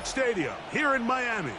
Park Stadium here in Miami.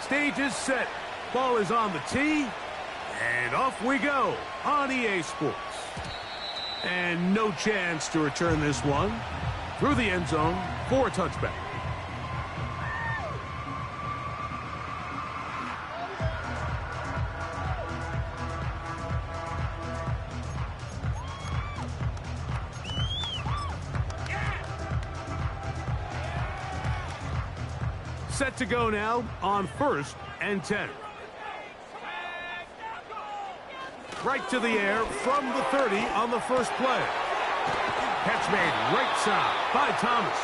Stage is set. Ball is on the tee. And off we go on EA Sports. And no chance to return this one through the end zone for a touchback. Set to go now on 1st and 10. Right to the air from the 30 on the first play. Catch made right side by Thomas.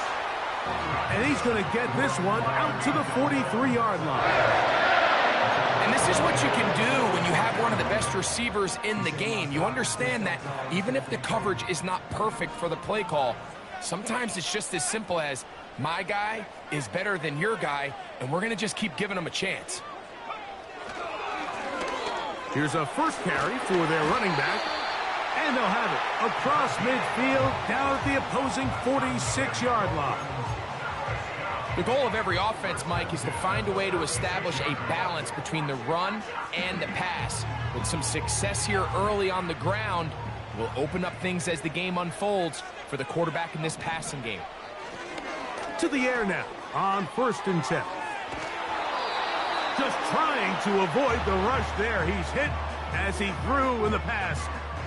And he's going to get this one out to the 43-yard line. And this is what you can do when you have one of the best receivers in the game. You understand that even if the coverage is not perfect for the play call, sometimes it's just as simple as my guy is better than your guy, and we're going to just keep giving him a chance. Here's a first carry for their running back, and they'll have it across midfield down at the opposing 46-yard line. The goal of every offense, Mike, is to find a way to establish a balance between the run and the pass. With some success here early on the ground, will open up things as the game unfolds for the quarterback in this passing game. To the air now on 1st and 10. Just trying to avoid the rush there. He's hit as he threw, and the pass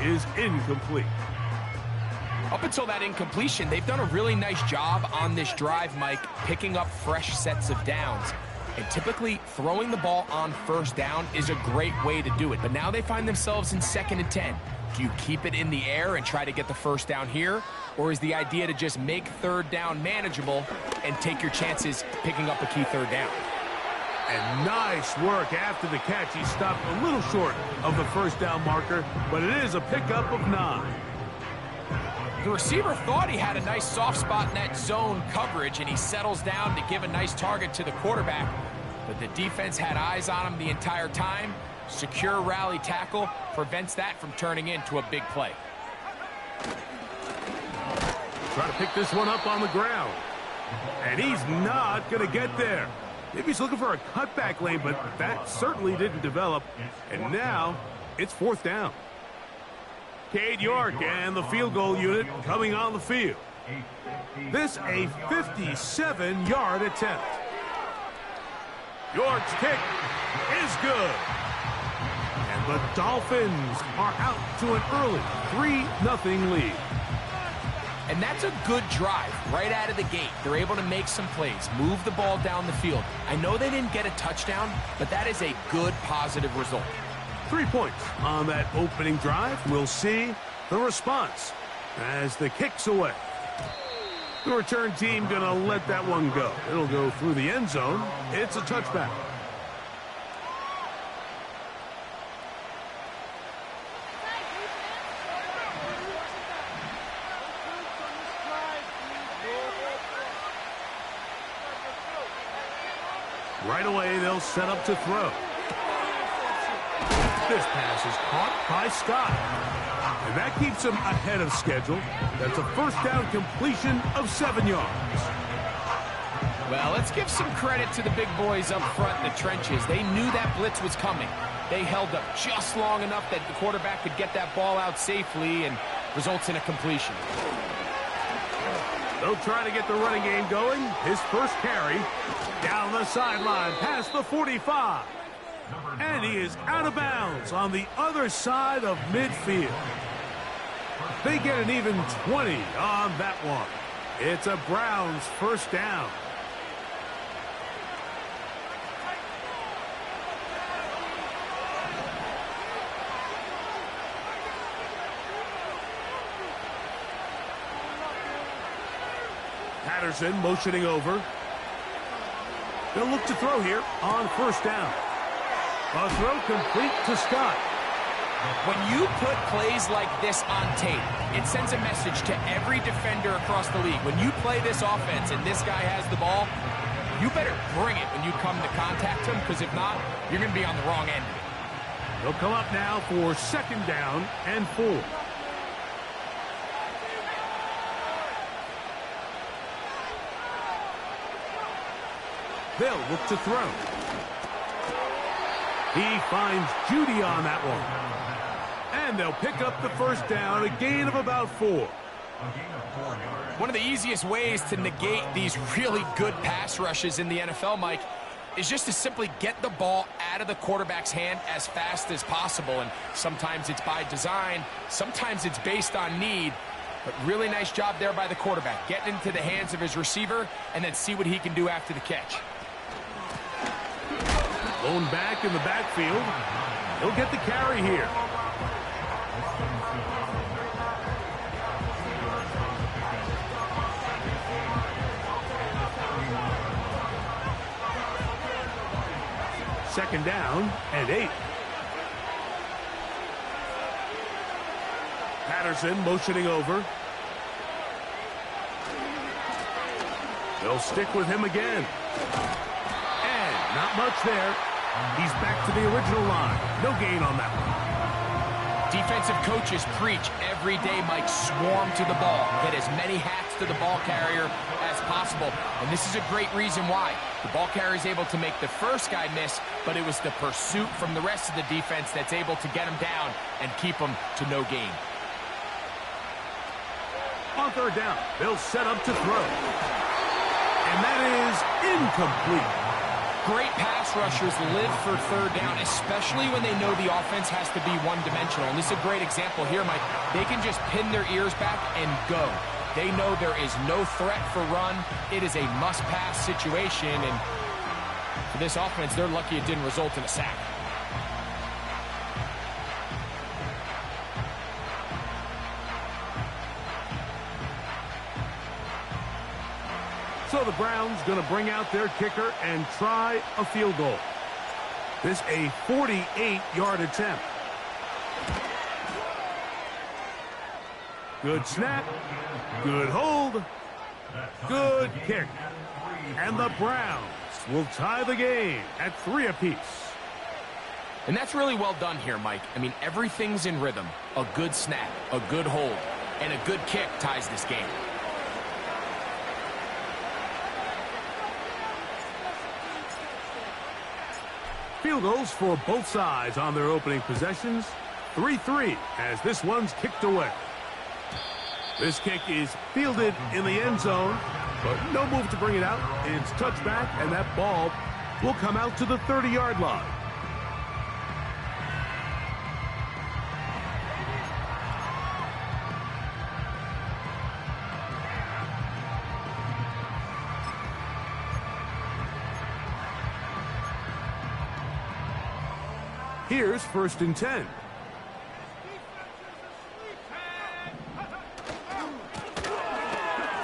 is incomplete. Up until that incompletion, they've done a really nice job on this drive, Mike, picking up fresh sets of downs. And typically, throwing the ball on 1st down is a great way to do it. But now they find themselves in 2nd and 10. Do you keep it in the air and try to get the 1st down here? Or is the idea to just make 3rd down manageable and take your chances picking up a key 3rd down? And nice work after the catch. He stopped a little short of the 1st down marker, but it is a pickup of 9. The receiver thought he had a nice soft spot in that zone coverage, and he settles down to give a nice target to the quarterback. But the defense had eyes on him the entire time. Secure rally tackle prevents that from turning into a big play. Try to pick this one up on the ground. And he's not going to get there. Maybe he's looking for a cutback lane, but that certainly didn't develop. And now it's 4th down. Cade York and the field goal unit coming on the field. This a 57-yard attempt. York's kick is good. And the Dolphins are out to an early 3-0 lead. And that's a good drive right out of the gate. They're able to make some plays, move the ball down the field. I know they didn't get a touchdown, but that is a good, positive result. 3 points on that opening drive. We'll see the response as the kick's away. The return team going to let that one go. It'll go through the end zone. It's a touchback. Right away, they'll set up to throw. This pass is caught by Scott. And that keeps him ahead of schedule. That's a 1st down completion of 7 yards. Well, let's give some credit to the big boys up front in the trenches. They knew that blitz was coming. They held up just long enough that the quarterback could get that ball out safely and results in a completion. They'll try to get the running game going. His first carry down the sideline past the 45. And he is out of bounds on the other side of midfield. They get an even 20 on that one. It's a Browns first down. Patterson motioning over. They'll look to throw here on first down. A throw complete to Scott. When you put plays like this on tape, it sends a message to every defender across the league. When you play this offense and this guy has the ball, you better bring it when you come to contact him, because if not, you're going to be on the wrong end of it. They'll come up now for second down and 4. They'll look to throw. He finds Judy on that one. And they'll pick up the first down, a gain of about 4. One of the easiest ways to negate these really good pass rushes in the NFL, Mike, is just to simply get the ball out of the quarterback's hand as fast as possible. And sometimes it's by design, sometimes it's based on need. But really nice job there by the quarterback, getting into the hands of his receiver and then see what he can do after the catch. Blown back in the backfield. He'll get the carry here. Second down and 8. Patterson motioning over. They'll stick with him again. And not much there. He's back to the original line. No gain on that one. Defensive coaches preach every day, Mike, swarm to the ball. Get as many hats to the ball carrier as possible. And this is a great reason why. The ball carrier is able to make the first guy miss, but it was the pursuit from the rest of the defense that's able to get him down and keep him to no gain. On third down, they'll set up to throw. And that is incomplete. Great pass rushers live for third down, especially when they know the offense has to be one-dimensional. And this is a great example here, Mike. They can just pin their ears back and go. They know there is no threat for run. It is a must-pass situation. And for this offense, they're lucky it didn't result in a sack. So the Browns going to bring out their kicker and try a field goal. This a 48-yard attempt. Good snap. Good hold. Good kick. And the Browns will tie the game at 3 apiece. And that's really well done here, Mike. I mean, everything's in rhythm. A good snap, a good hold, and a good kick ties this game. Field goals for both sides on their opening possessions. 3-3 as this one's kicked away. This kick is fielded in the end zone, but no move to bring it out. It's touchback, and that ball will come out to the 30-yard line. Here's first and 10.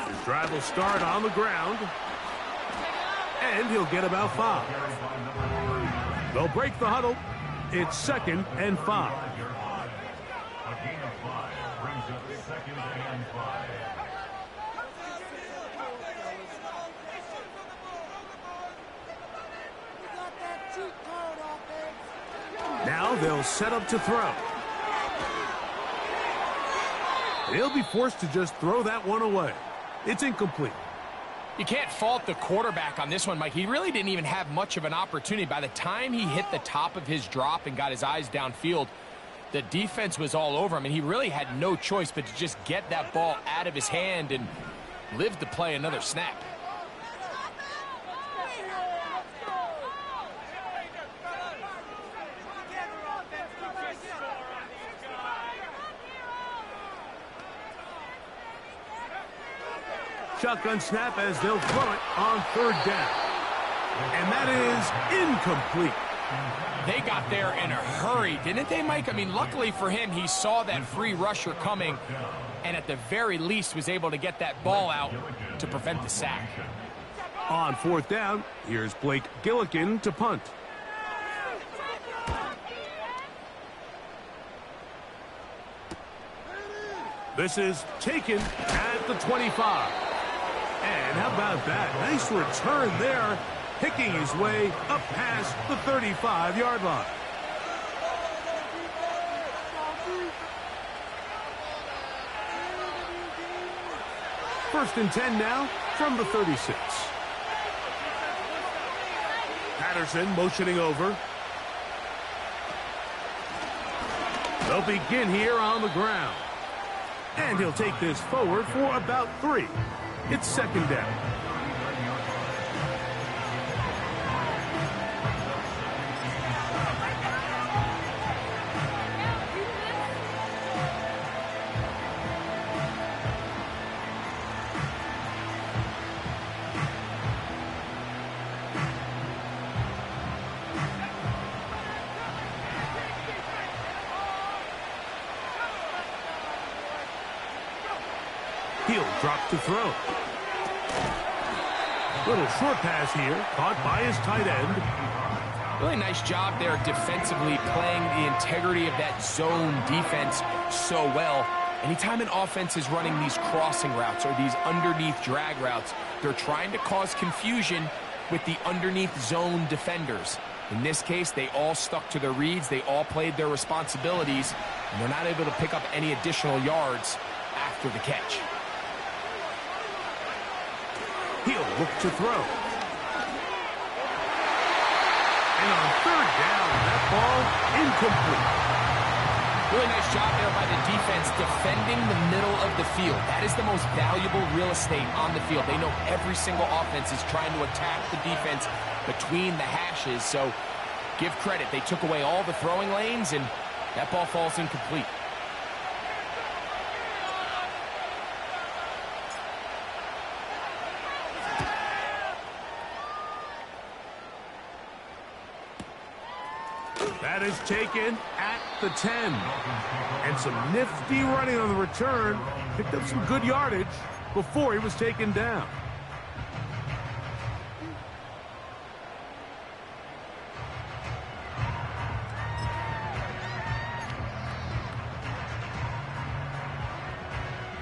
His drive will start on the ground. And he'll get about 5. They'll break the huddle. It's second and 5. Now they'll set up to throw. He'll be forced to just throw that one away. It's incomplete. You can't fault the quarterback on this one, Mike. He really didn't even have much of an opportunity. By the time he hit the top of his drop and got his eyes downfield, the defense was all over him, and he really had no choice but to just get that ball out of his hand and live to play another snap. shotgun snap as they'll throw it on third down. And that is incomplete. They got there in a hurry, didn't they, Mike? I mean, luckily for him, he saw that free rusher coming and at the very least was able to get that ball out to prevent the sack. On fourth down, here's Blake Gillikin to punt. This is taken at the 25. And how about that? Nice return there, picking his way up past the 35-yard line. First and 10 now from the 36. Patterson motioning over. They'll begin here on the ground. And he'll take this forward for about 3. It's second down. He'll drop to throw. Little short pass here, caught by his tight end. Really nice job there defensively, playing the integrity of that zone defense so well. Anytime an offense is running these crossing routes or these underneath drag routes, they're trying to cause confusion with the underneath zone defenders. In this case, they all stuck to their reads, they all played their responsibilities, and they're not able to pick up any additional yards after the catch. He'll look to throw. And on third down, that ball incomplete. Really nice job there by the defense defending the middle of the field. That is the most valuable real estate on the field. They know every single offense is trying to attack the defense between the hashes. So give credit. They took away all the throwing lanes, and that ball falls incomplete. That is taken at the 10. And some nifty running on the return. Picked up some good yardage before he was taken down.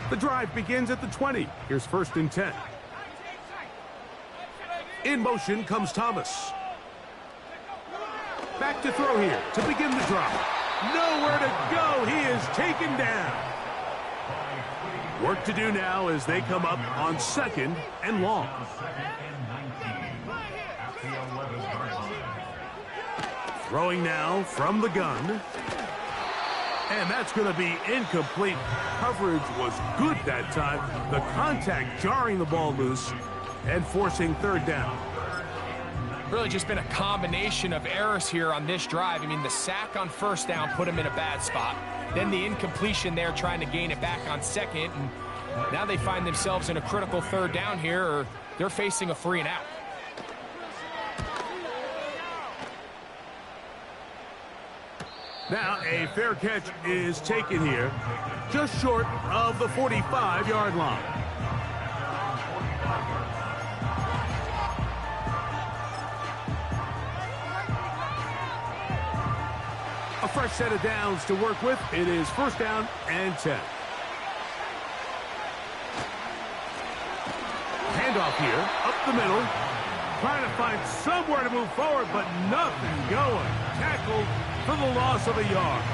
The drive begins at the 20. Here's first and 10. In motion comes Thomas. Back to throw here to begin the drive. Nowhere to go. He is taken down. Work to do now as they come up on second and long. Throwing now from the gun. And that's going to be incomplete. Coverage was good that time. The contact jarring the ball loose and forcing third down. Really just been a combination of errors here on this drive. I mean, the sack on first down put him in a bad spot. Then the incompletion there trying to gain it back on second. And now they find themselves in a critical third down here, or they're facing a 3 and out. Now a fair catch is taken here, just short of the 45-yard line. A fresh set of downs to work with. It is first down and 10. Handoff here, up the middle. Trying to find somewhere to move forward, but nothing going. Tackled for the loss of a yard.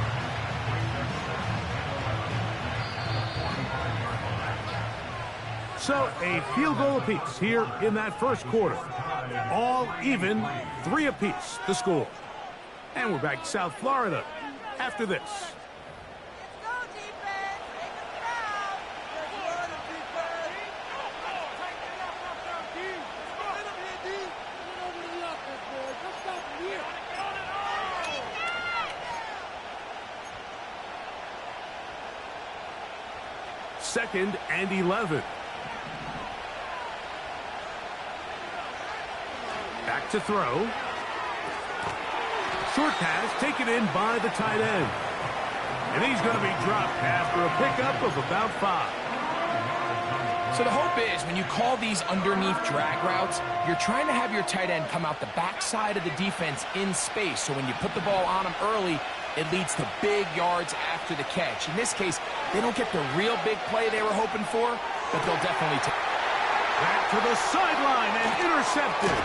So a field goal apiece here in that first quarter. All even, 3 apiece, the score. And we're back to South Florida after this. Second and 11. Back to throw. Short pass taken in by the tight end. And he's going to be dropped after a pickup of about 5. So the hope is when you call these underneath drag routes, you're trying to have your tight end come out the backside of the defense in space. So when you put the ball on him early, it leads to big yards after the catch. In this case, they don't get the real big play they were hoping for, but they'll definitely take it. Back to the sideline and intercepted.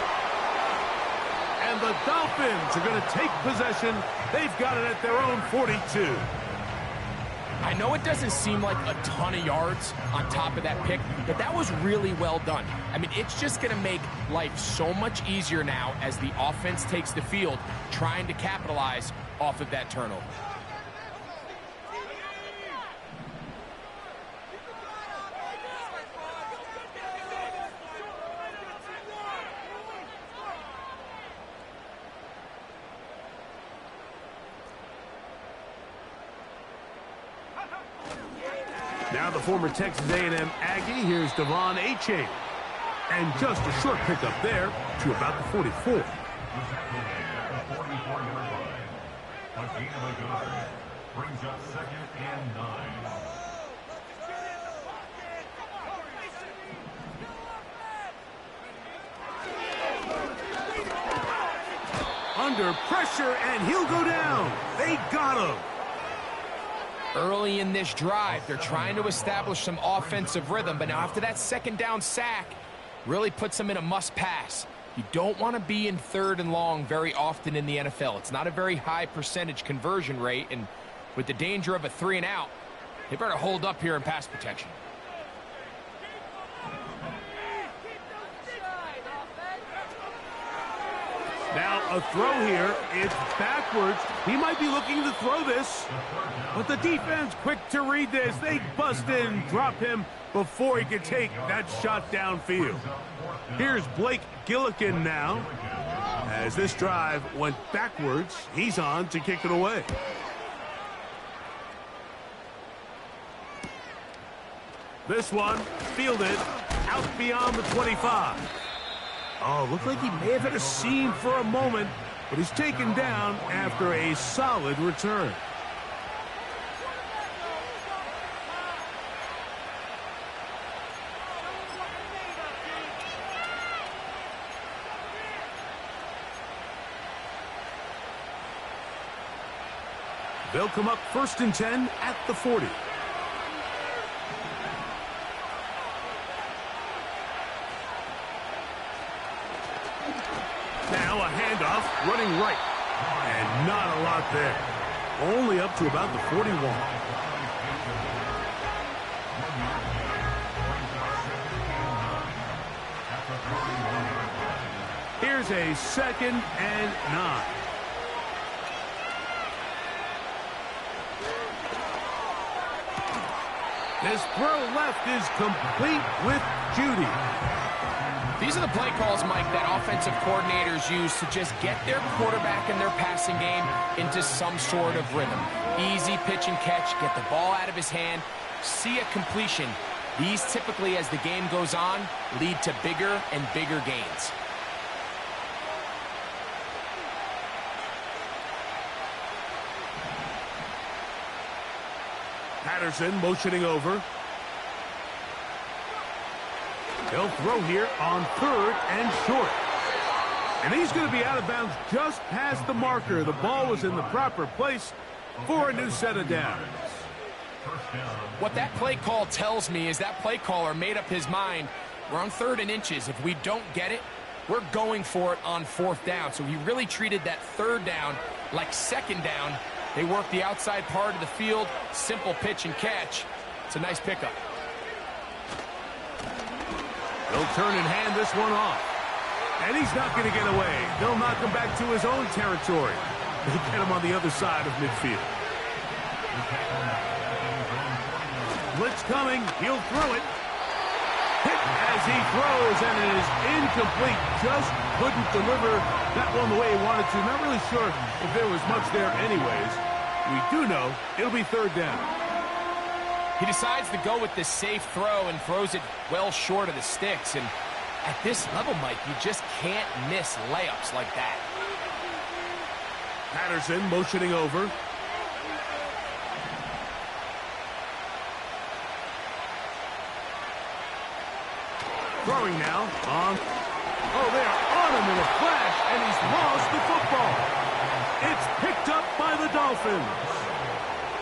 And the Dolphins are going to take possession. They've got it at their own 42. I know it doesn't seem like a ton of yards on top of that pick, but that was really well done. I mean, it's just going to make life so much easier now as the offense takes the field, trying to capitalize off of that turnover. Now the former Texas A&M Aggie, here's Devon Achane. And just a short pickup there to about the 44. Brings up 2nd and 9. Under pressure, and he'll go down. They got him. Early in this drive, they're trying to establish some offensive rhythm, but now after that 2nd down sack, really puts them in a must-pass. You don't want to be in 3rd and long very often in the NFL. It's not a very high percentage conversion rate, and with the danger of a 3 and out, they better hold up here in pass protection. Now a throw here. It's backwards. He might be looking to throw this. But the defense quick to read this. They bust in, drop him before he could take that shot downfield. Here's Blake Gillikin now. As this drive went backwards, he's on to kick it away. This one fielded out beyond the 25. Oh, looked like he may have had a seam for a moment, but he's taken down after a solid return. They'll come up 1st and 10 at the 40. Now a handoff, running right. And not a lot there. Only up to about the 41. Here's a 2nd and 9. This throw left is complete with Judy. These are the play calls, Mike, that offensive coordinators use to just get their quarterback and their passing game into some sort of rhythm. Easy pitch and catch, get the ball out of his hand, see a completion. These typically, as the game goes on, lead to bigger and bigger gains. Patterson motioning over. He'll throw here on 3rd and short. And he's going to be out of bounds just past the marker. The ball was in the proper place for a new set of downs. What that play call tells me is that play caller made up his mind. We're on 3rd and inches. If we don't get it, we're going for it on 4th down. So he really treated that 3rd down like 2nd down. They work the outside part of the field, simple pitch and catch. It's a nice pickup. He'll turn and hand this one off. And he's not going to get away. They'll knock him back to his own territory. They get him on the other side of midfield. Blitz coming. He'll throw it. Hit as he throws, and it is incomplete. Just couldn't deliver that one the way he wanted to. Not really sure if there was much there anyways. We do know it'll be 3rd down. He decides to go with the safe throw and throws it well short of the sticks. And At this level, Mike, you just can't miss layups like that. Patterson motioning over. Throwing now on. Oh, they are on him in a flash, and he's lost the football. It's picked up by the Dolphins.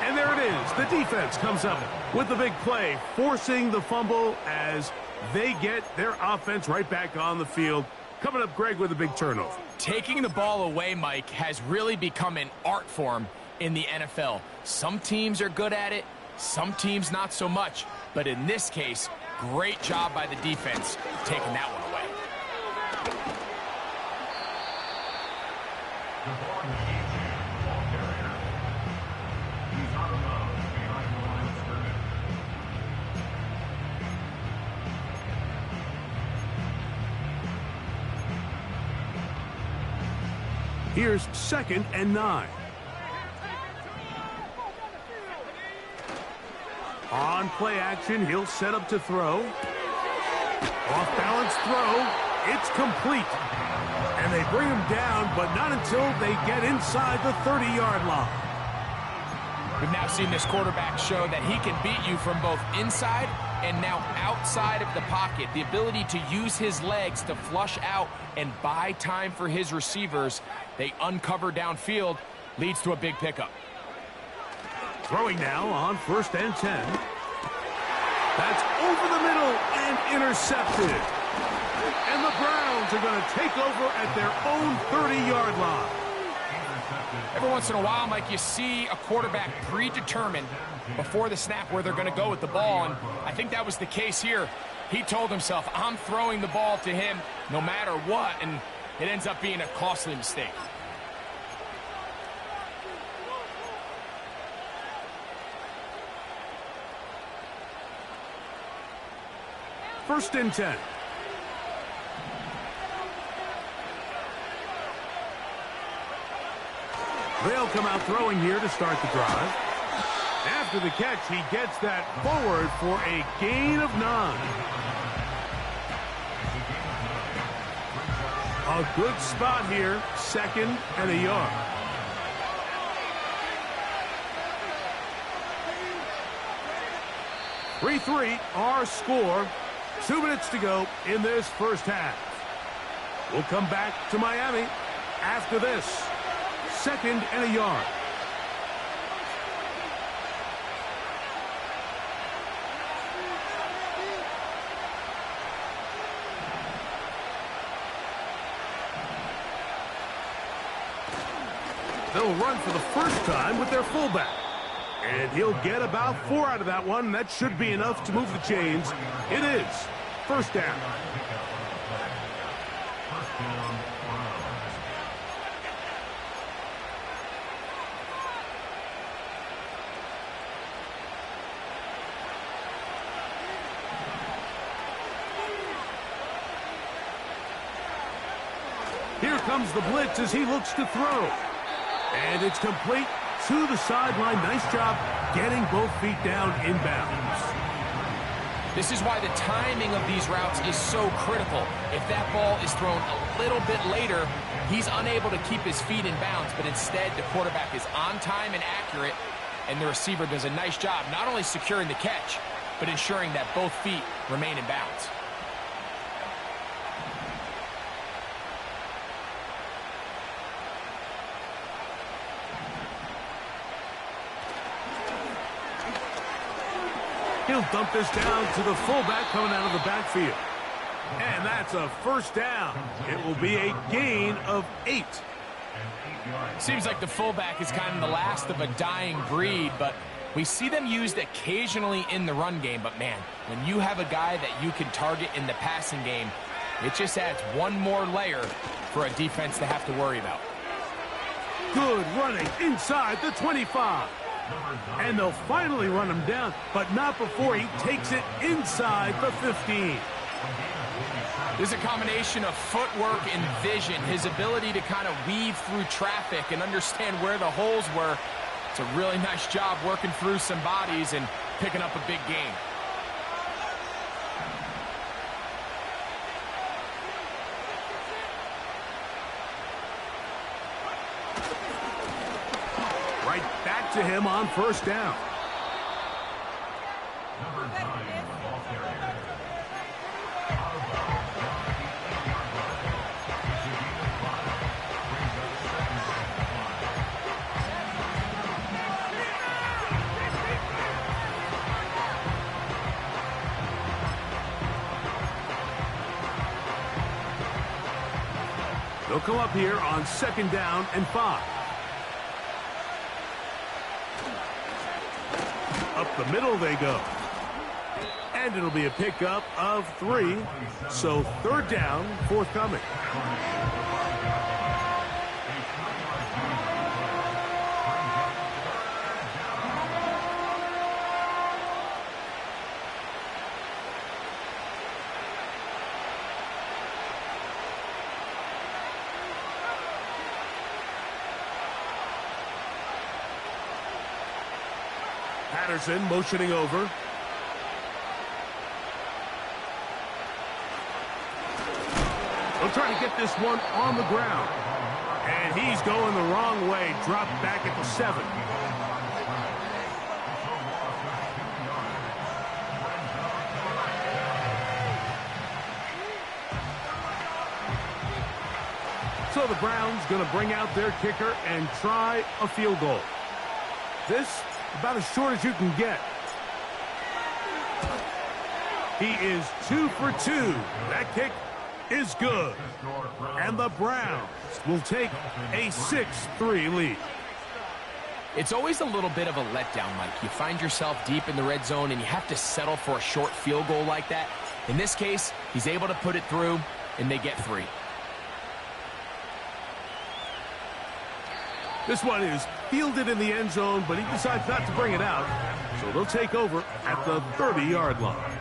And there it is. The defense comes up with the big play, forcing the fumble as they get their offense right back on the field. Coming up, Greg, with a big turnover. Taking the ball away, Mike, has really become an art form in the NFL. Some teams are good at it, some teams not so much. But in this case, great job by the defense taking that one away. Ball carrier. He's out of bounds behind the line of scrimmage. Here's 2nd and 9. On play action, he'll set up to throw. Off balance throw. It's complete. And they bring him down, but not until they get inside the 30-yard line. We've now seen this quarterback show that he can beat you from both inside and now outside of the pocket. The ability to use his legs to flush out and buy time for his receivers. They uncover downfield, leads to a big pickup. Throwing now on 1st and 10. That's over the middle and intercepted. And the Browns are going to take over at their own 30-yard line. Every once in a while, Mike, you see a quarterback predetermined before the snap where they're going to go with the ball, and I think that was the case here. He told himself, I'm throwing the ball to him no matter what, and it ends up being a costly mistake. First and 10. They'll come out throwing here to start the drive. After the catch, he gets that forward for a gain of 9. A good spot here, 2nd and a yard. (3-3) our score. 2 minutes to go in this first half. We'll come back to Miami after this. 2nd and a yard. They'll run for the first time with their fullback. And he'll get about 4 out of that one. That should be enough to move the chains. It is. First down. Here comes the blitz as he looks to throw. And it's complete to the sideline. Nice job getting both feet down inbounds. This is why the timing of these routes is so critical. If that ball is thrown a little bit later, he's unable to keep his feet in bounds, but instead the quarterback is on time and accurate, and the receiver does a nice job not only securing the catch, but ensuring that both feet remain in bounds. He'll dump this down to the fullback coming out of the backfield. And that's a first down. It will be a gain of 8. Seems like the fullback is kind of the last of a dying breed, but we see them used occasionally in the run game. But, man, when you have a guy that you can target in the passing game, it just adds one more layer for a defense to have to worry about. Good running inside the 25. And they'll finally run him down, but not before he takes it inside the 15. There's a combination of footwork and vision, his ability to kind of weave through traffic and understand where the holes were. It's a really nice job working through some bodies and picking up a big gain. Right back to him on first down. Number 9, ball carrier. They'll come up here on second down and 5. Up the middle they go. And it'll be a pickup of 3. So third down, forthcoming. Patterson motioning over. They'll try to get this one on the ground. And he's going the wrong way. Dropped back at the 7. So the Browns going to bring out their kicker and try a field goal. This about as short as you can get. He is 2 for 2. That kick is good. And the Browns will take a 6-3 lead. It's always a little bit of a letdown, Mike. You find yourself deep in the red zone and you have to settle for a short field goal like that. In this case, he's able to put it through and they get 3. This one is fielded in the end zone, but he decides not to bring it out. So they'll take over at the 30-yard line.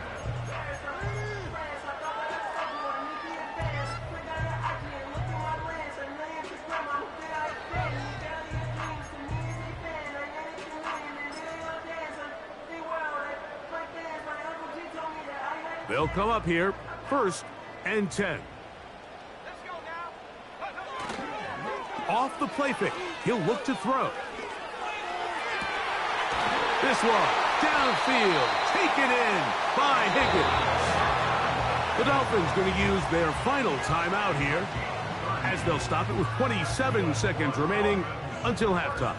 They'll come up here, 1st and 10. Off the play fake, he'll look to throw. This one, downfield, taken in by Higgins. The Dolphins going to use their final timeout here, as they'll stop it with 27 seconds remaining until halftime.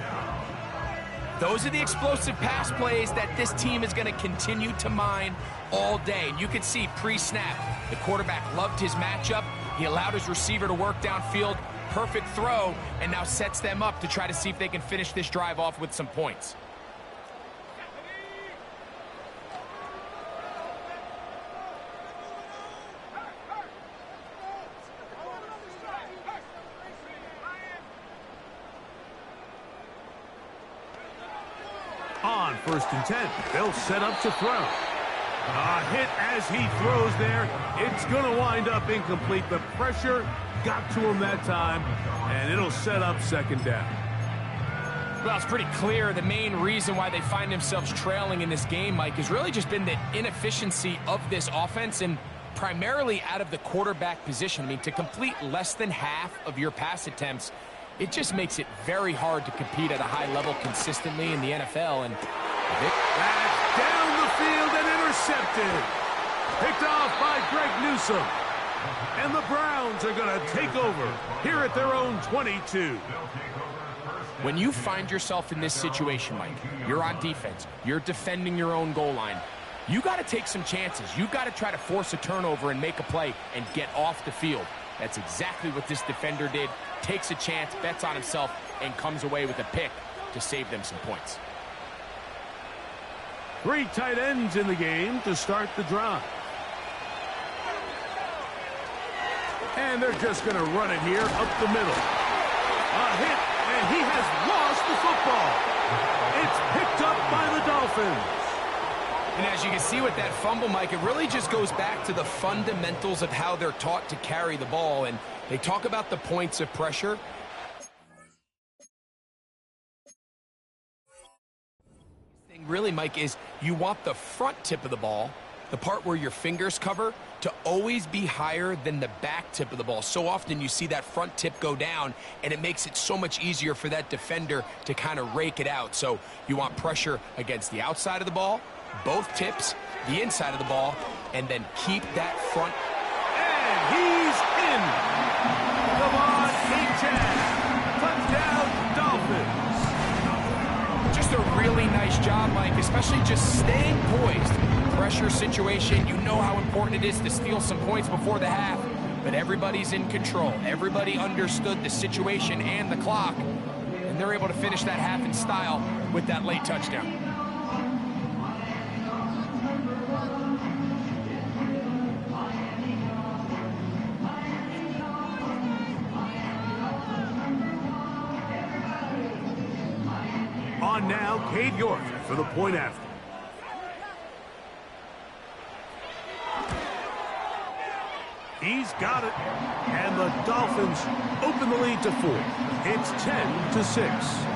Those are the explosive pass plays that this team is going to continue to mine all day. And you can see pre-snap, the quarterback loved his matchup. He allowed his receiver to work downfield. Perfect throw, and now sets them up to try to see if they can finish this drive off with some points. On 1st and 10, they'll set up to throw. A hit as he throws there. It's going to wind up incomplete. The pressure got to him that time, and it'll set up 2nd down. Well, it's pretty clear the main reason why they find themselves trailing in this game, Mike, has really just been the inefficiency of this offense and primarily out of the quarterback position. I mean, to complete less than half of your pass attempts, it just makes it very hard to compete at a high level consistently in the NFL. And that's down the field and intercepted. Picked off by Greg Newsome. And the Browns are going to take over here at their own 22. When you find yourself in this situation, Mike, you're on defense, you're defending your own goal line, you got to take some chances. You've got to try to force a turnover and make a play and get off the field. That's exactly what this defender did. Takes a chance, bets on himself, and comes away with a pick to save them some points. 3 tight ends in the game to start the drive. And they're just going to run it here up the middle. A hit, and he has lost the football. It's picked up by the Dolphins. And as you can see with that fumble, Mike, it really just goes back to the fundamentals of how they're taught to carry the ball. And they talk about the points of pressure. Thing really, Mike, is you want the front tip of the ball the part where your fingers cover, to always be higher than the back tip of the ball. So often you see that front tip go down, and it makes it so much easier for that defender to kind of rake it out. So you want pressure against the outside of the ball, both tips, the inside of the ball, and then keep that front. And he's in. Come on, 8-10. Touchdown, Dolphins. Just a really nice job, Mike, especially just staying poised. Pressure situation, you know how important it is to steal some points before the half, but everybody's in control. Everybody understood the situation and the clock, and they're able to finish that half in style with that late touchdown. On now, Cade York for the point after. He's got it. And the Dolphins open the lead to 4. It's 10-6.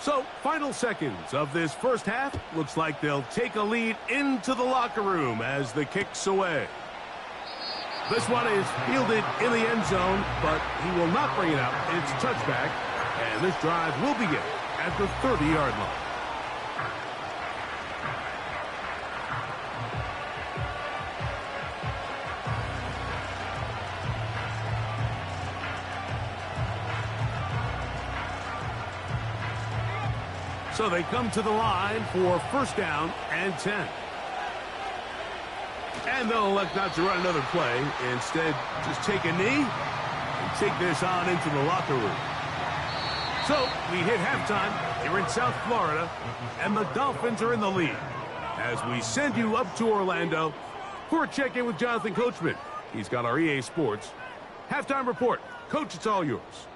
So, final seconds of this first half. Looks like they'll take a lead into the locker room as the kick's away. This one is fielded in the end zone, but he will not bring it out. It's a touchback, and this drive will begin at the 30-yard line. So they come to the line for first down and 10. And they'll elect not to run another play. Instead, just take a knee and take this on into the locker room. So we hit halftime here in South Florida, and the Dolphins are in the lead. As we send you up to Orlando for a check-in with Jonathan Coachman. He's got our EA Sports halftime report. Coach, it's all yours.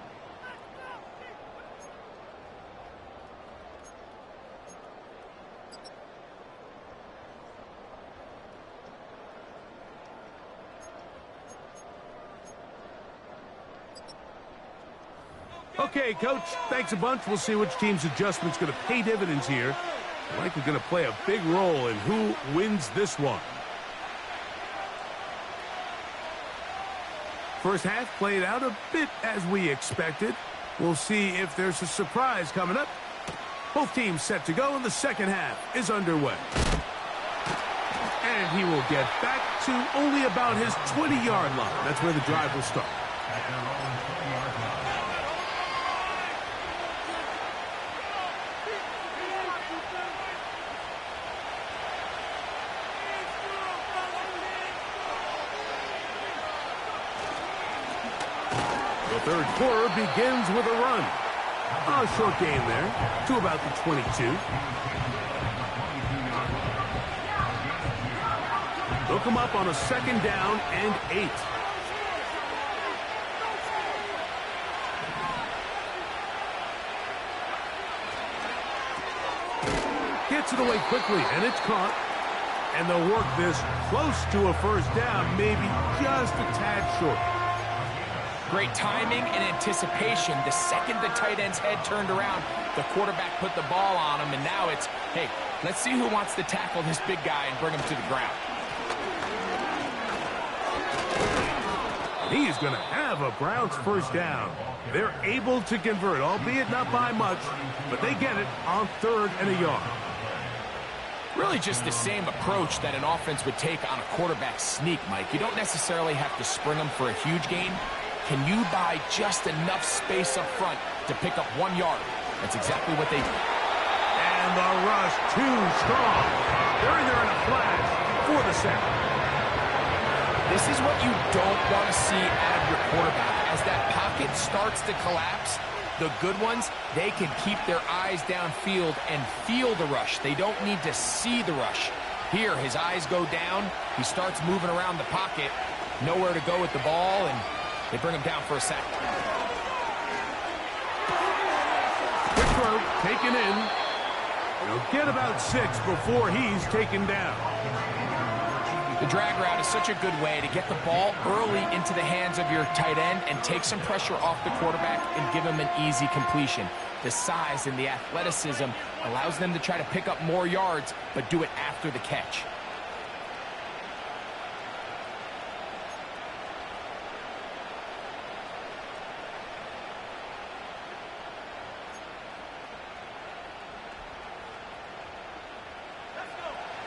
Okay, Coach, thanks a bunch. We'll see which team's adjustment's going to pay dividends here. Likely going to play a big role in who wins this one. First half played out a bit as we expected. We'll see if there's a surprise coming up. Both teams set to go, and the second half is underway. And he will get back to only about his 20-yard line. That's where the drive will start. The third quarter begins with a run. A short gain there to about the 22. They'll come up on a second down and 8. Gets it away quickly, and it's caught. And they'll work this close to a first down, maybe just a tad short. Great timing and anticipation. The second the tight end's head turned around, the quarterback put the ball on him, and now it's, hey, let's see who wants to tackle this big guy and bring him to the ground. He's going to have a Browns first down. They're able to convert, albeit not by much, but they get it on 3rd and a yard. Really just the same approach that an offense would take on a quarterback sneak, Mike. You don't necessarily have to spring them for a huge gain. Can you buy just enough space up front to pick up 1 yard? That's exactly what they do. And the rush too strong. They're in there in a flash for the sack. This is what you don't want to see out of your quarterback. As that pocket starts to collapse, the good ones, they can keep their eyes downfield and feel the rush. They don't need to see the rush. Here, his eyes go down. He starts moving around the pocket. Nowhere to go with the ball, and they bring him down for a sack. Quick throw, taken in. He'll get about 6 before he's taken down. The drag route is such a good way to get the ball early into the hands of your tight end and take some pressure off the quarterback and give him an easy completion. The size and the athleticism allows them to try to pick up more yards, but do it after the catch.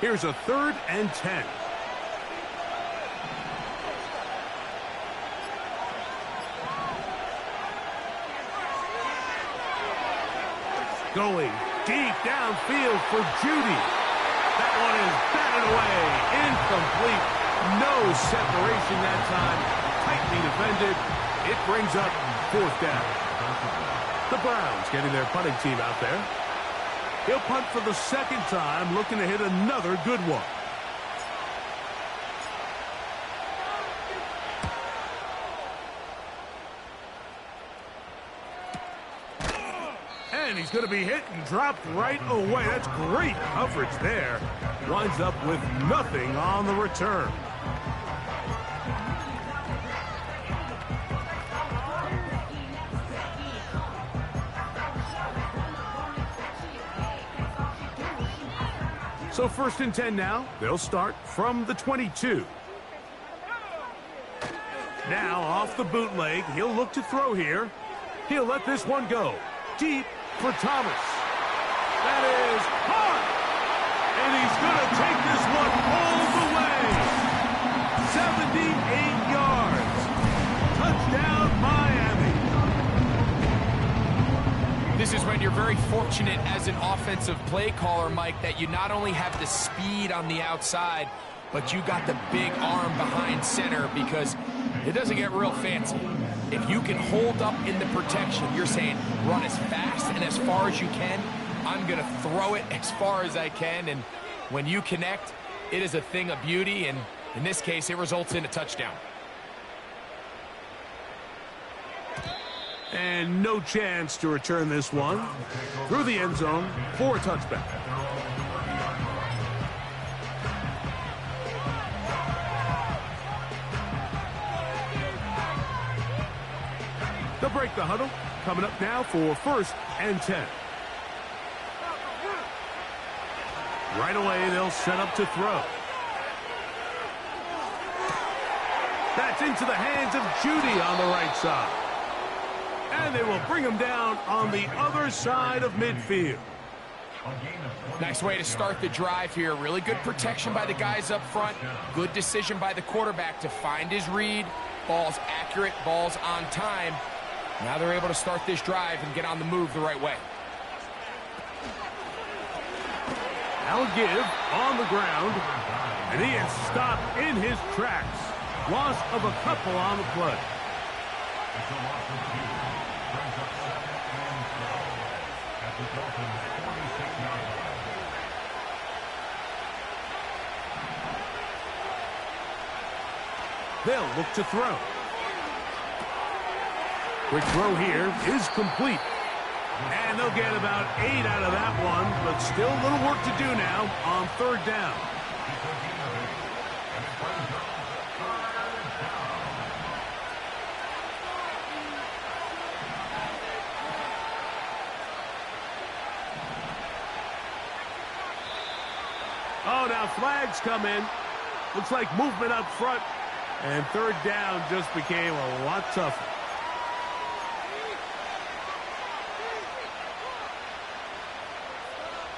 Here's a 3rd and 10. Going deep downfield for Judy. That one is batted away. Incomplete. No separation that time. Tightly defended. It brings up 4th down. The Browns getting their punting team out there. He'll punt for the 2nd time, looking to hit another good one. And he's going to be hit and dropped right away. That's great coverage there. Winds up with nothing on the return. So 1st and 10 now. They'll start from the 22. Now off the bootleg. He'll look to throw here. He'll let this one go. Deep for Thomas. That is hard. And he's going to take this one all the way. 78 yards. Touchdown, Miami. This is when you're very fortunate as an offensive play caller, Mike, that you not only have the speed on the outside, but you got the big arm behind center, because it doesn't get real fancy. If you can hold up in the protection, you're saying run as fast and as far as you can. I'm going to throw it as far as I can, and when you connect, it is a thing of beauty, and in this case, it results in a touchdown. And no chance to return this one through the end zone for a touchback. They'll break the huddle. Coming up now for 1st and 10. Right away, they'll set up to throw. That's into the hands of Judy on the right side. And they will bring him down on the other side of midfield. Nice way to start the drive here. Really good protection by the guys up front. Good decision by the quarterback to find his read. Ball's accurate, ball's on time. Now they're able to start this drive and get on the move the right way. Now give on the ground. And he is stopped in his tracks. Loss of a couple on the play. It's a loss of 2. Brings up 2nd and 12 at the Dolphins' 46-yard line. They'll look to throw. Quick throw here is complete. And they'll get about 8 out of that one, but still a little work to do now on 3rd down. Oh, now flags come in. Looks like movement up front. And 3rd down just became a lot tougher.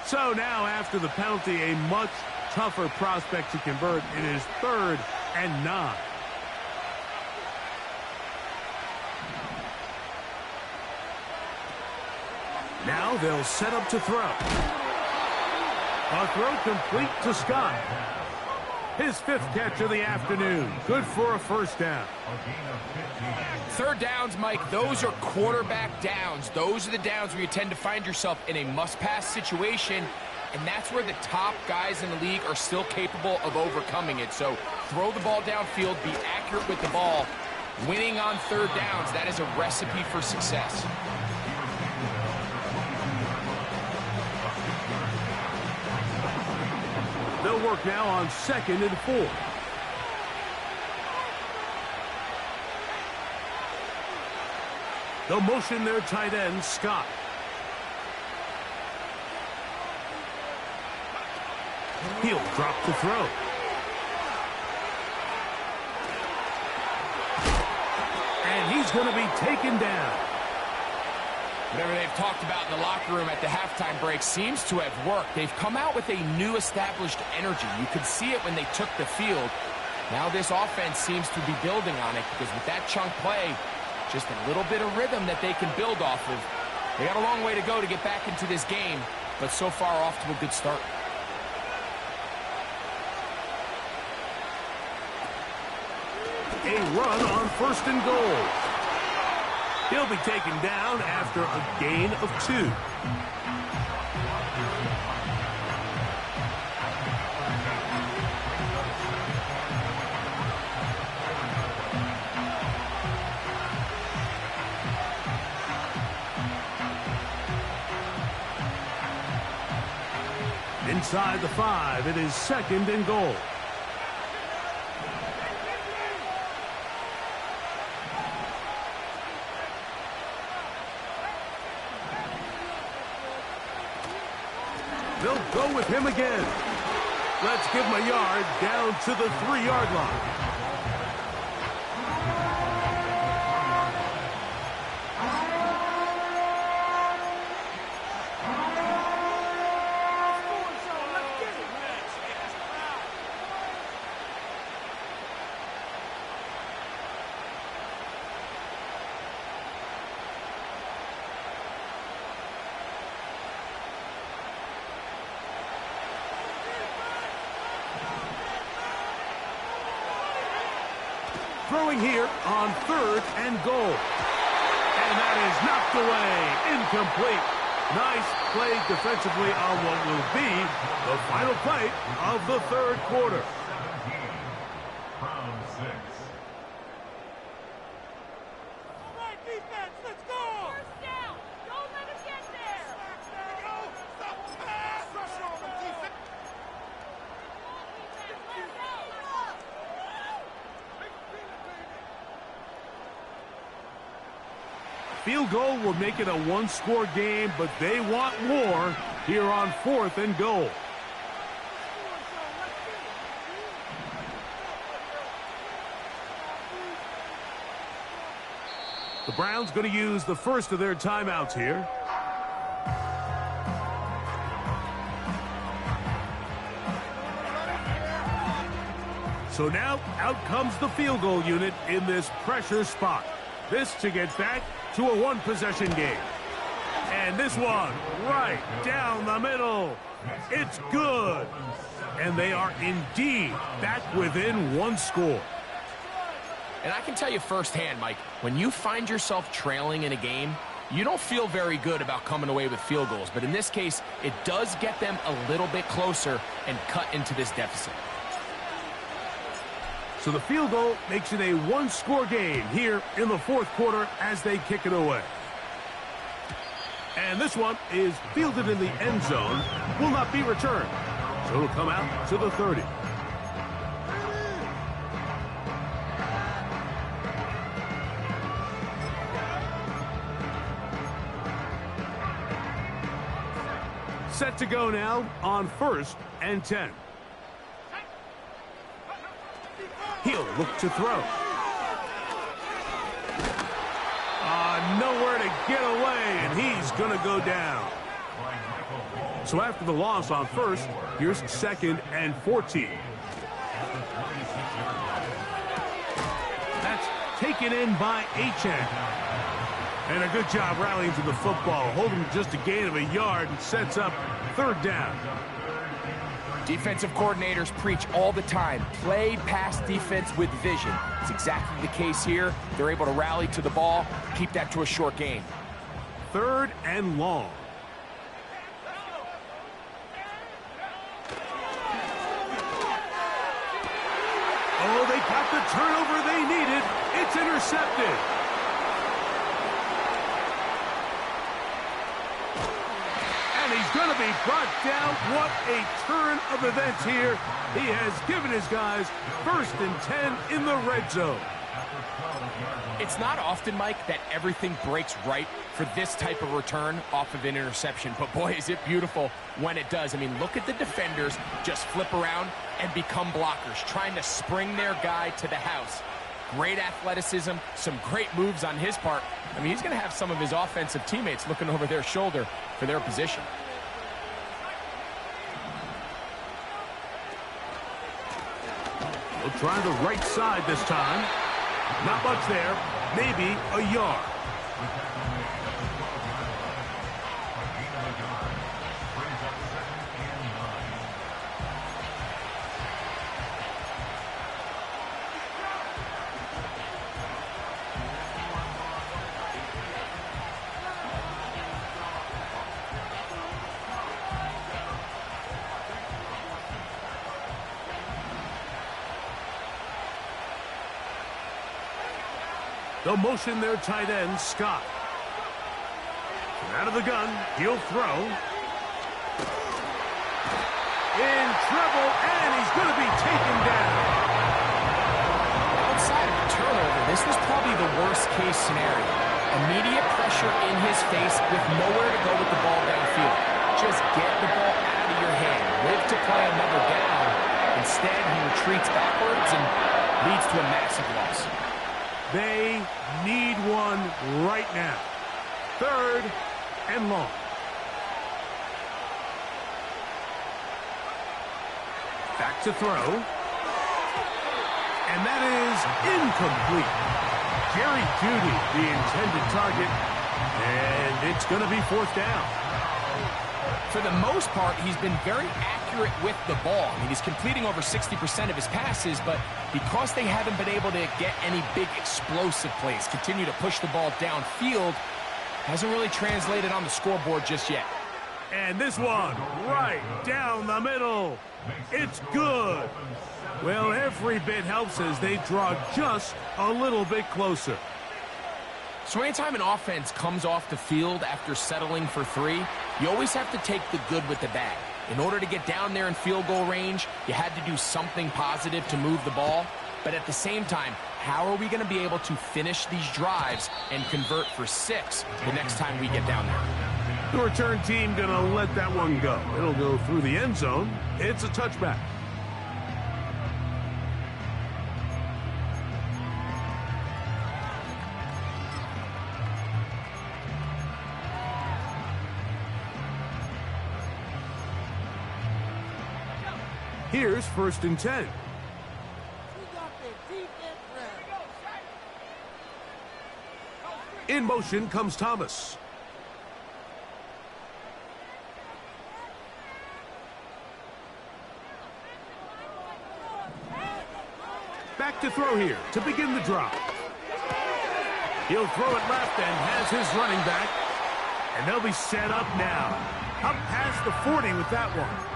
So now after the penalty, a much tougher prospect to convert. It is 3rd and 9. Now they'll set up to throw. A throw complete to Scott. His 5th catch of the afternoon. Good for a 1st down. 3rd downs, Mike, those are quarterback downs. Those are the downs where you tend to find yourself in a must-pass situation, and that's where the top guys in the league are still capable of overcoming it. So throw the ball downfield, be accurate with the ball. Winning on third downs, that is a recipe for success. They'll work now on 2nd and 4. They'll motion their tight end, Scott. He'll drop the throw. And he's going to be taken down. Whatever they've talked about in the locker room at the halftime break seems to have worked. They've come out with a new established energy. You could see it when they took the field. Now this offense seems to be building on it because with that chunk play, just a little bit of rhythm that they can build off of. They got a long way to go to get back into this game, but so far off to a good start. A run on 1st and goal. He'll be taken down after a gain of 2. Inside the 5, it is 2nd and goal. They'll go with him again. Let's give him a yard down to the 3-yard line. Throwing here on 3rd and goal. And that is knocked away. Incomplete. Nice play defensively on what will be the final play of the 3rd quarter. 17 from 6. All right, defense, let's go! First down! Don't let him get there! There we go! Stop the pass! Pressure on the defense! Let's go! Field goal will make it a one-score game, but they want more here on 4th and goal. The Browns going to use the first of their timeouts here. So now out comes the field goal unit in this pressure spot. This to get back to a one-possession game. And this one right down the middle. It's good. And they are indeed back within one score. And I can tell you firsthand, Mike, when you find yourself trailing in a game, you don't feel very good about coming away with field goals. But in this case, it does get them a little bit closer and cut into this deficit. So the field goal makes it a one-score game here in the 4th quarter as they kick it away. And this one is fielded in the end zone, will not be returned. So it'll come out to the 30. Set to go now on 1st and 10. He'll look to throw. Nowhere to get away, and he's going to go down. So after the loss on 1st, here's 2nd and 14. That's taken in by Achane. And a good job rallying to the football, holding just a gain of a yard and sets up 3rd down. Defensive coordinators preach all the time, play pass defense with vision. It's exactly the case here. They're able to rally to the ball, keep that to a short gain. 3rd and long. got the turnover they needed. It's intercepted. And he's going to be brought down. What a turn of events here. He has given his guys 1st and 10 in the red zone. It's not often, Mike, that everything breaks right for this type of return off of an interception. But boy, is it beautiful when it does. I mean, look at the defenders just flip around and become blockers, trying to spring their guy to the house. Great athleticism, some great moves on his part. I mean, he's going to have some of his offensive teammates looking over their shoulder for their position. He'll try the right side this time. Not much there. Maybe a yard. They'll motion their tight end, Scott. And out of the gun, he'll throw. In trouble, and he's going to be taken down. Outside of a turnover, this was probably the worst-case scenario. Immediate pressure in his face with nowhere to go with the ball downfield. Just get the ball out of your hand. Live to play another down. Instead, he retreats backwards and leads to a massive loss. They need one right now. 3rd and long. Back to throw. And that is incomplete. Jerry Jeudy, the intended target. And it's going to be 4th down. For the most part, he's been very accurate with the ball. I mean, he's completing over 60% of his passes, but because they haven't been able to get any big explosive plays, continue to push the ball downfield, hasn't really translated on the scoreboard just yet. And this one, right down the middle. It's good. Well, every bit helps as they draw just a little bit closer. So anytime an offense comes off the field after settling for 3, you always have to take the good with the bad. In order to get down there in field goal range, you had to do something positive to move the ball. But at the same time, how are we going to be able to finish these drives and convert for 6 the next time we get down there? The return team going to let that one go. It'll go through the end zone. It's a touchback. Here's 1st and 10. In motion comes Thomas. Back to throw here to begin the drive. He'll throw it left and has his running back. And they'll be set up now. Up past the 40 with that one.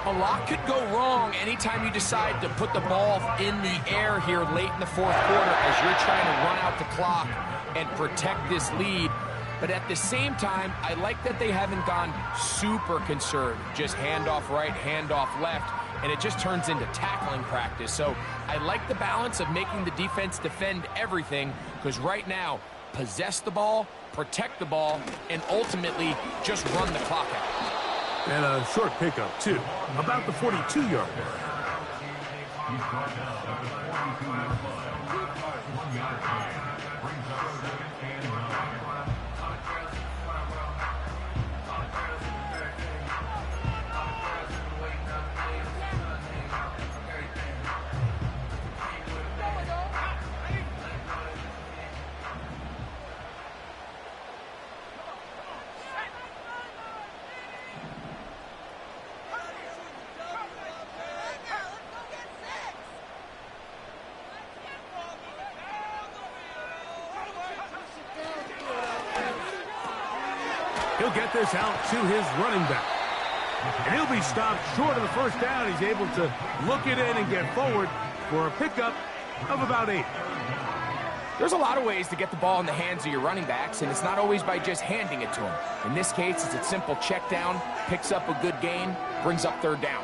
A lot could go wrong anytime you decide to put the ball in the air here late in the 4th quarter as you're trying to run out the clock and protect this lead. But at the same time, I like that they haven't gone super conservative. Just handoff right, handoff left, and it just turns into tackling practice. So I like the balance of making the defense defend everything, because right now, possess the ball, protect the ball, and ultimately just run the clock out. And a short pickup, too. About the 42-yard line. He'll get this out to his running back. And he'll be stopped short of the 1st down. He's able to look it in and get forward. for a pickup of about 8. There's a lot of ways to get the ball in the hands of your running backs, and it's not always by just handing it to them. In this case, it's a simple check down, picks up a good gain, brings up 3rd down.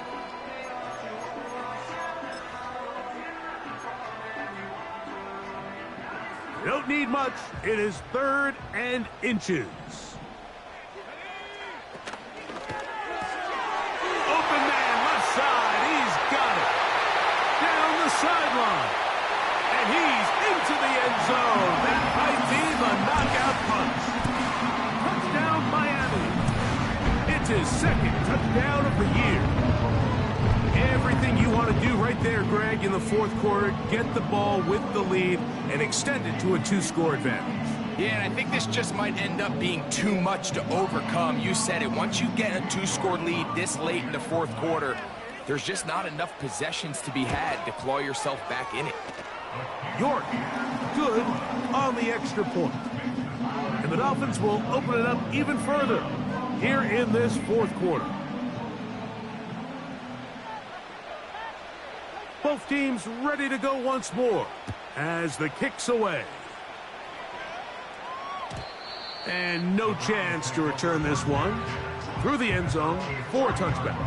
Don't need much. It is 3rd and inches. Open man, left side. He's got it. Down the sideline. And he's into the end zone. That might be the knockout punch. Touchdown, Miami. It's his 2nd touchdown of the year. Everything you want to do right there, Greg, in the 4th quarter, get the ball with the lead and extend it to a 2-score advantage. Yeah, and I think this just might end up being too much to overcome. You said it. Once you get a 2-score lead this late in the 4th quarter, there's just not enough possessions to be had to claw yourself back in it. York, good on the extra point. And the Dolphins will open it up even further here in this 4th quarter. Both teams ready to go once more as the kick's away. And no chance to return this one through the end zone for a touchback.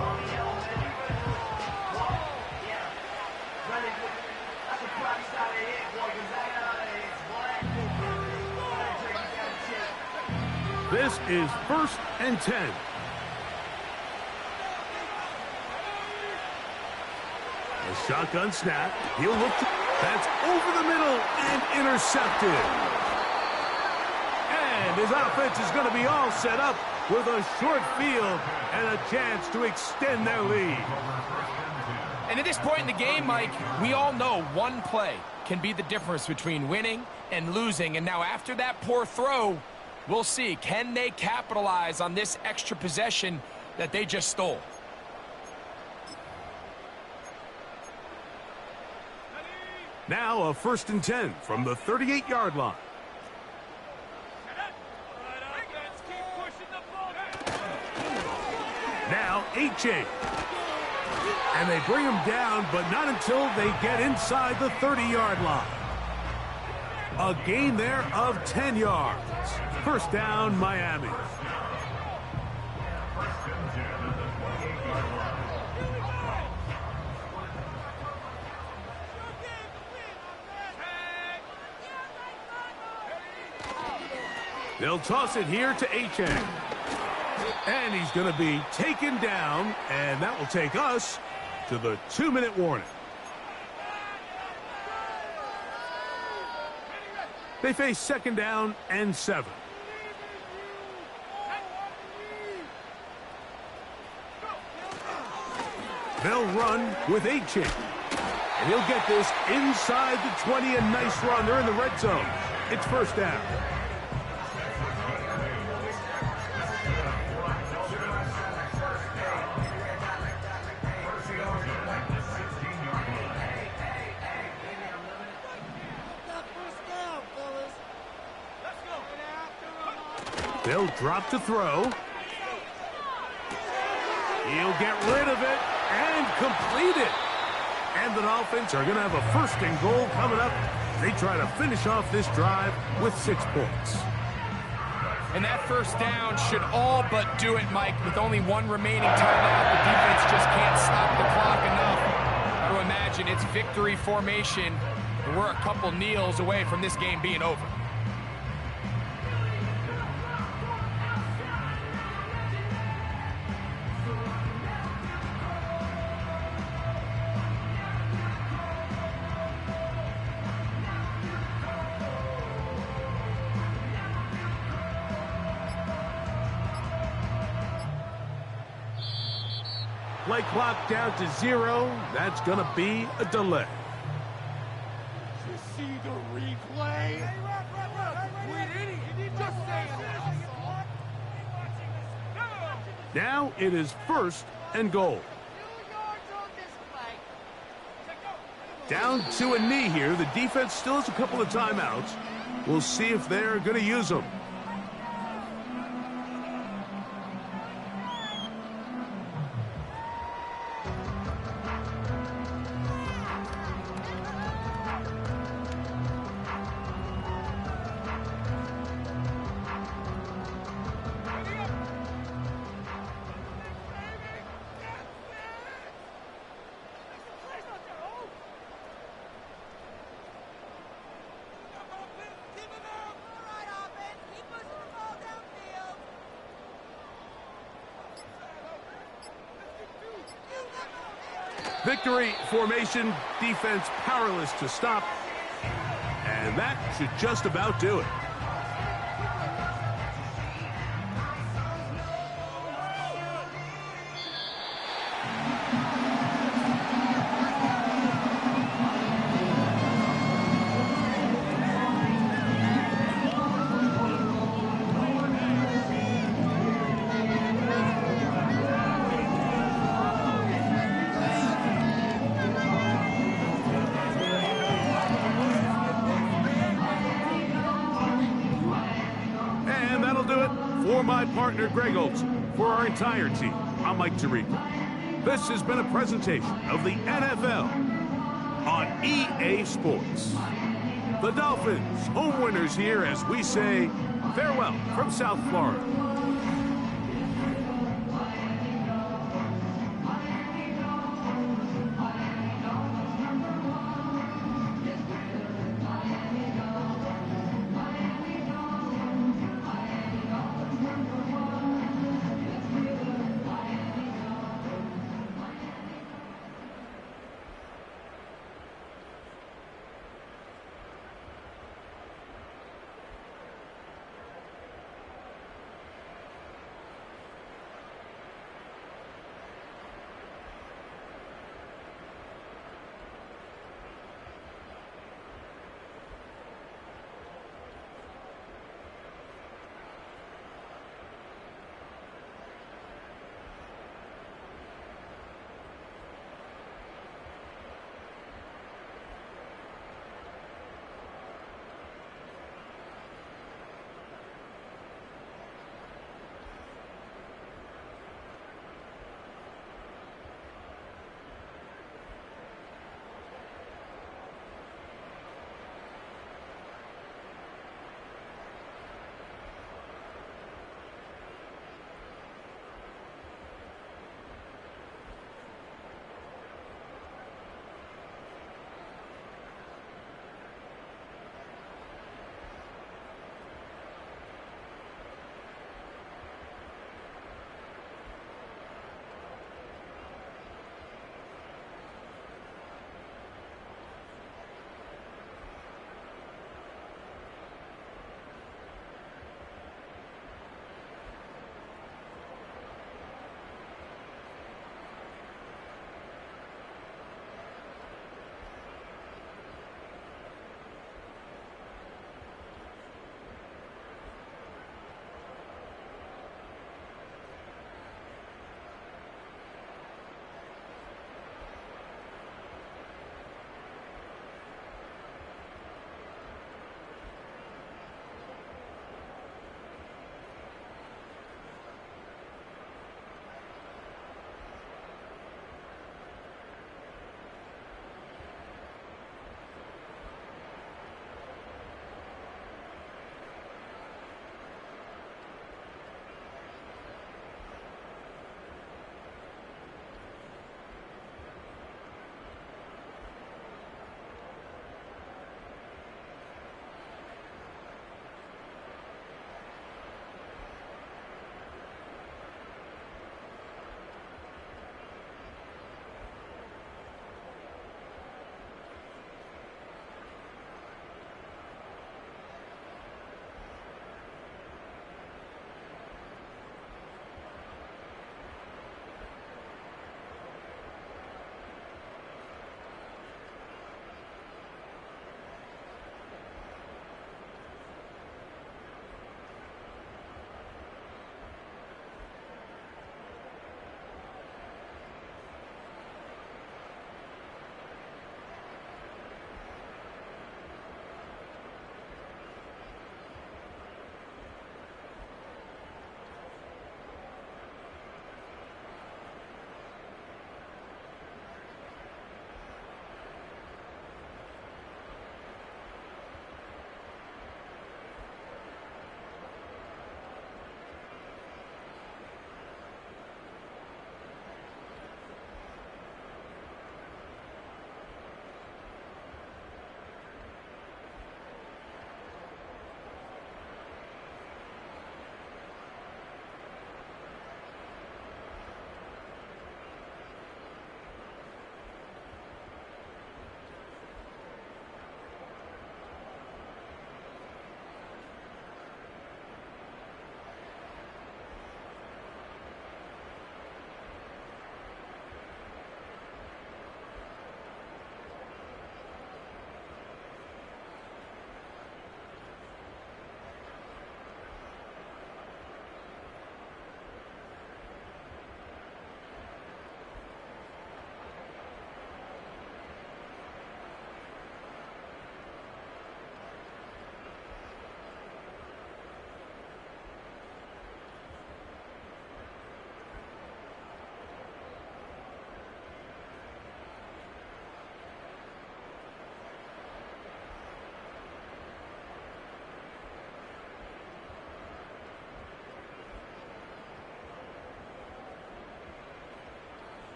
This is 1st and 10. A shotgun snap. He'll look. That's over the middle and intercepted. And his offense is going to be all set up with a short field and a chance to extend their lead. And at this point in the game, Mike, we all know one play can be the difference between winning and losing. And now after that poor throw, we'll see. Can they capitalize on this extra possession that they just stole? Now a 1st and 10 from the 38-yard line. Now A-Chain. And they bring him down, but not until they get inside the 30-yard line. A gain there of 10 yards. 1st down, Miami. They'll toss it here to Achane. And he's going to be taken down, and that will take us to the 2-minute warning. They face 2nd down and 7. They'll run with Achane. And he'll get this inside the 20, a nice run. They're in the red zone. It's 1st down. They'll drop to throw. He'll get rid of it and complete it. And the Dolphins are going to have a 1st and goal coming up. They try to finish off this drive with 6 points. And that 1st down should all but do it, Mike. With only 1 remaining timeout, the defense just can't stop the clock enough. Got to imagine it's victory formation, and we're a couple kneels away from this game being over. Play clock down to 0. That's going to be a delay. You see the replay? Now it is 1st and goal. Down to a knee here. The defense still has a couple of timeouts. We'll see if they're going to use them. Victory formation, defense powerless to stop. And that should just about do it. For my partner, Greg Olson, for our entire team, I'm Mike Tirico. This has been a presentation of the NFL on EA Sports. The Dolphins, home winners here as we say farewell from South Florida.